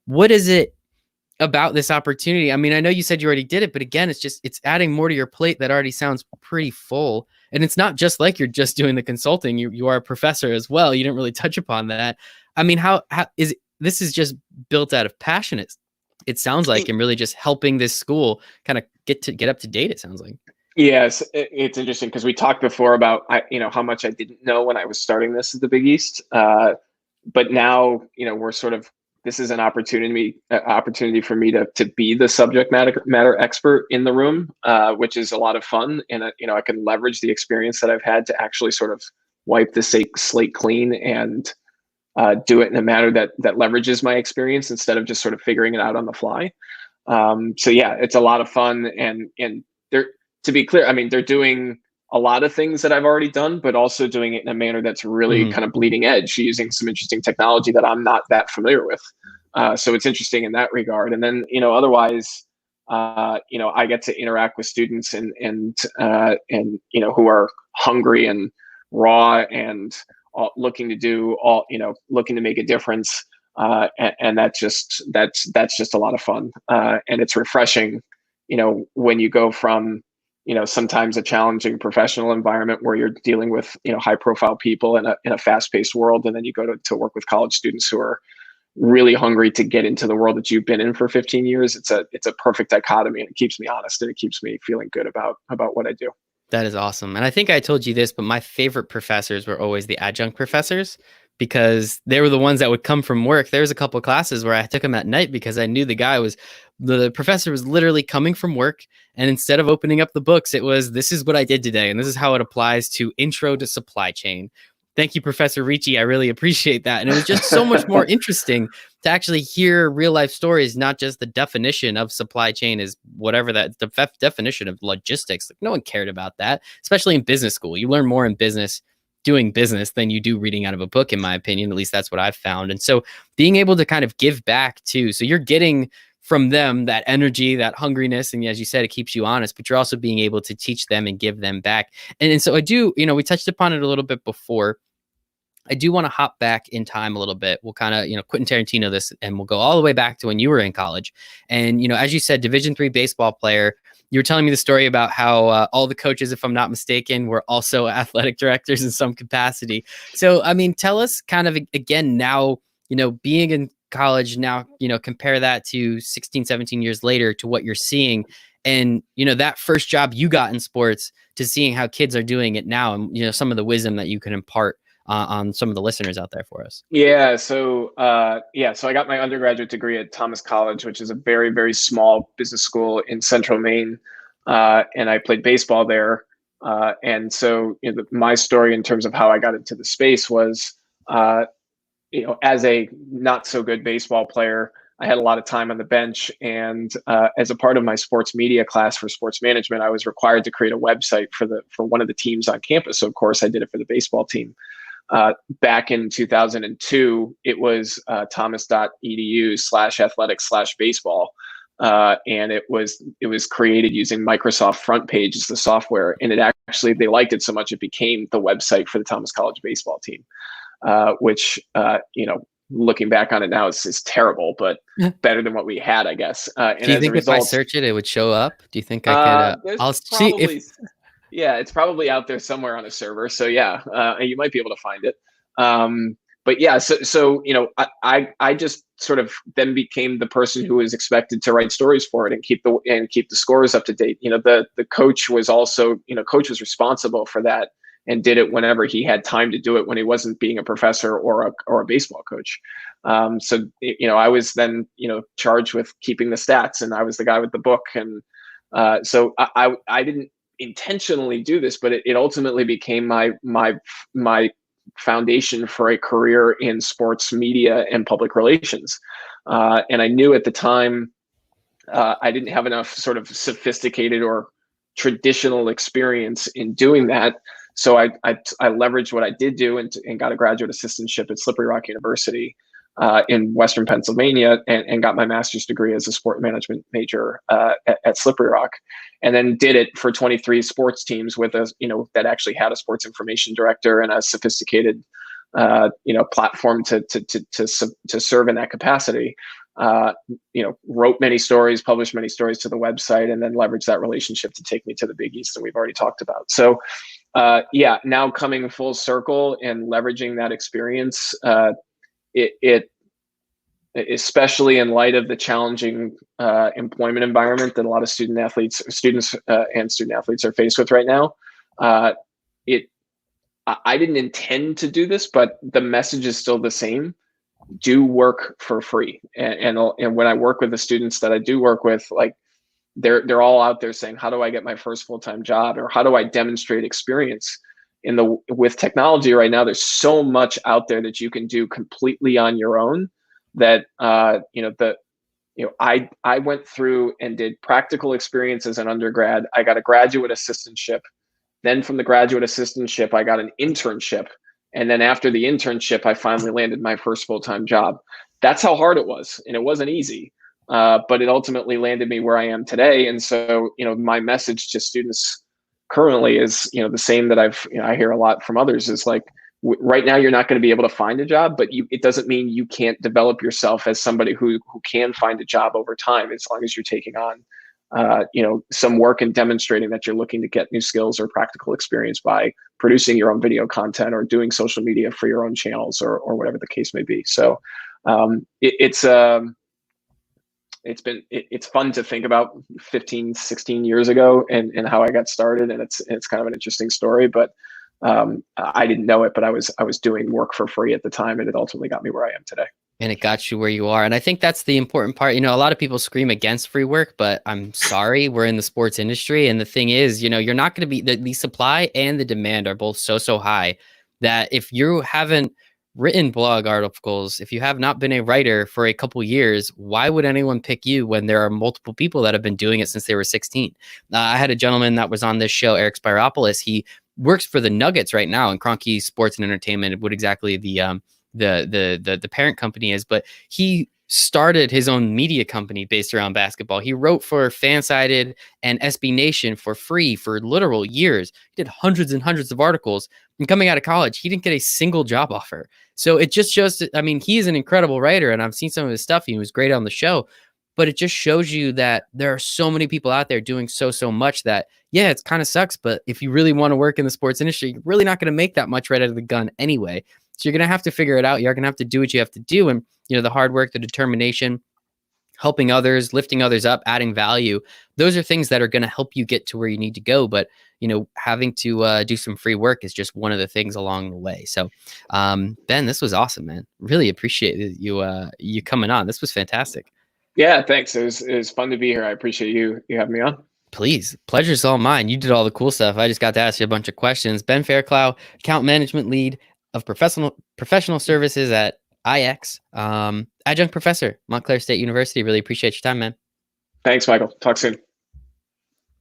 What is it about this opportunity? I mean, I know you said you already did it, but again, it's adding more to your plate that already sounds pretty full. And it's not just like you're just doing the consulting. You are a professor as well. You didn't really touch upon that. I mean, how is it, this is just built out of passion. It sounds like, and really just helping this school kind of get up to date, it sounds like. Yes, it's interesting because we talked before about how much I didn't know when I was starting this at the Big East, but now we're sort of, this is an opportunity for me to be the subject matter expert in the room, which is a lot of fun, and I can leverage the experience that I've had to actually sort of wipe the slate clean and do it in a manner that leverages my experience instead of just sort of figuring it out on the fly. So yeah, it's a lot of fun, and they're, to be clear, I mean, they're doing a lot of things that I've already done, but also doing it in a manner that's really Mhm. kind of bleeding edge, using some interesting technology that I'm not that familiar with. So it's interesting in that regard. And then otherwise, I get to interact with students and who are hungry and raw and looking to do looking to make a difference, and that's just a lot of fun, and it's refreshing, when you go from sometimes a challenging professional environment where you're dealing with high profile people in a fast paced world, and then you go to work with college students who are really hungry to get into the world that you've been in for 15 years. It's a perfect dichotomy, and it keeps me honest, and it keeps me feeling good about what I do. That is awesome. And I think I told you this, but my favorite professors were always the adjunct professors because they were the ones that would come from work. There was a couple of classes where I took them at night because I knew the professor was literally coming from work. And instead of opening up the books, it was, this is what I did today. And this is how it applies to intro to supply chain. Thank you, Professor Ricci. I really appreciate that. And it was just so much more interesting to actually hear real life stories, not just the definition of supply chain is whatever that the definition of logistics. Like, no one cared about that, especially in business school. You learn more in business doing business than you do reading out of a book, in my opinion. At least that's what I've found. And so being able to kind of give back too. So you're getting from them that energy, that hungriness. And as you said, it keeps you honest, but you're also being able to teach them and give them back. And so I do, we touched upon it a little bit before. I do want to hop back in time a little bit. We'll kind of, Quentin Tarantino this, and we'll go all the way back to when you were in college. And, as you said, Division III baseball player, you were telling me the story about how all the coaches, if I'm not mistaken, were also athletic directors in some capacity. So, I mean, tell us kind of, again, now, being in college now, compare that to 16, 17 years later to what you're seeing. And, that first job you got in sports to seeing how kids are doing it now, and, some of the wisdom that you can impart on some of the listeners out there for us. Yeah. So so I got my undergraduate degree at Thomas College, which is a very, very small business school in Central Maine, and I played baseball there. And so my story in terms of how I got into the space was, as a not so good baseball player, I had a lot of time on the bench, and as a part of my sports media class for sports management, I was required to create a website for one of the teams on campus. So of course, I did it for the baseball team. Back in 2002, it was thomas.edu/athletics/baseball. And it was created using Microsoft Front Page as the software. And they liked it so much, it became the website for the Thomas College baseball team, which, looking back on it now is terrible, but better than what we had, I guess. And Do you as a think if I result, search it, it would show up? Do you think I could, there's I'll see if, probably, yeah, it's probably out there somewhere on a server. So yeah, you might be able to find it. But yeah, so I just sort of then became the person who was expected to write stories for it and keep the scores up to date. The coach was also, coach was responsible for that and did it whenever he had time to do it, when he wasn't being a professor or a baseball coach. So I was then charged with keeping the stats, and I was the guy with the book. And so I didn't intentionally do this, but it ultimately became my foundation for a career in sports media and public relations. And I knew at the time I didn't have enough sort of sophisticated or traditional experience in doing that. So I leveraged what I did do and got a graduate assistantship at Slippery Rock University in Western Pennsylvania, and got my master's degree as a sport management major at Slippery Rock, and then did it for 23 sports teams with a, that actually had a sports information director and a sophisticated, platform to serve in that capacity. Wrote many stories, published many stories to the website, and then leveraged that relationship to take me to the Big East that we've already talked about. So, now coming full circle and leveraging that experience, it especially in light of the challenging employment environment that a lot of students and student athletes are faced with right now. I didn't intend to do this, but the message is still the same. Do work for free. And when I work with the students that I do work with, like they're all out there saying, how do I get my first full-time job, or how do I demonstrate experience with technology right now? There's so much out there that you can do completely on your own that, I went through and did practical experience as an undergrad. I got a graduate assistantship. Then from the graduate assistantship, I got an internship. And then after the internship, I finally landed my first full-time job. That's how hard it was. And it wasn't easy, but it ultimately landed me where I am today. And so, my message to students currently is, the same that I hear a lot from others, is like, right now you're not going to be able to find a job, but it doesn't mean you can't develop yourself as somebody who can find a job over time, as long as you're taking on some work and demonstrating that you're looking to get new skills or practical experience by producing your own video content or doing social media for your own channels, or whatever the case may be. So it's fun to think about 15, 16 years ago and how I got started. And it's kind of an interesting story, but I didn't know it, but I was doing work for free at the time, and it ultimately got me where I am today. And it got you where you are. And I think that's the important part. A lot of people scream against free work, but I'm sorry, we're in the sports industry. And the thing is, you're not going to be, the supply and the demand are both so high that if you haven't written blog articles, if you have not been a writer for a couple years, why would anyone pick you when there are multiple people that have been doing it since they were 16? I had a gentleman that was on this show, Eric Spiropoulos. He works for the Nuggets right now, and Kroenke Sports and Entertainment, what exactly the parent company is, but he started his own media company based around basketball. He wrote for Fansided and SB Nation for free for literal years. He did hundreds and hundreds of articles, and coming out of college, he didn't get a single job offer. So it just shows that, he is an incredible writer, and I've seen some of his stuff. He was great on the show, but it just shows you that there are so many people out there doing so much that, yeah, it kind of sucks. But if you really want to work in the sports industry, you're really not going to make that much right out of the gun anyway. So you're going to have to figure it out. You're going to have to do what you have to do. And, the hard work, the determination, helping others, lifting others up, adding value, those are things that are going to help you get to where you need to go. But, having to do some free work is just one of the things along the way. So, Ben, this was awesome, man. Really appreciate you coming on. This was fantastic. Yeah, thanks. It was fun to be here. I appreciate you having me on. Please. Pleasure's all mine. You did all the cool stuff. I just got to ask you a bunch of questions. Ben Fairclough, account management lead of professional services at Acct, adjunct professor, Montclair State University. Really appreciate your time, man. Thanks, Michael. Talk soon.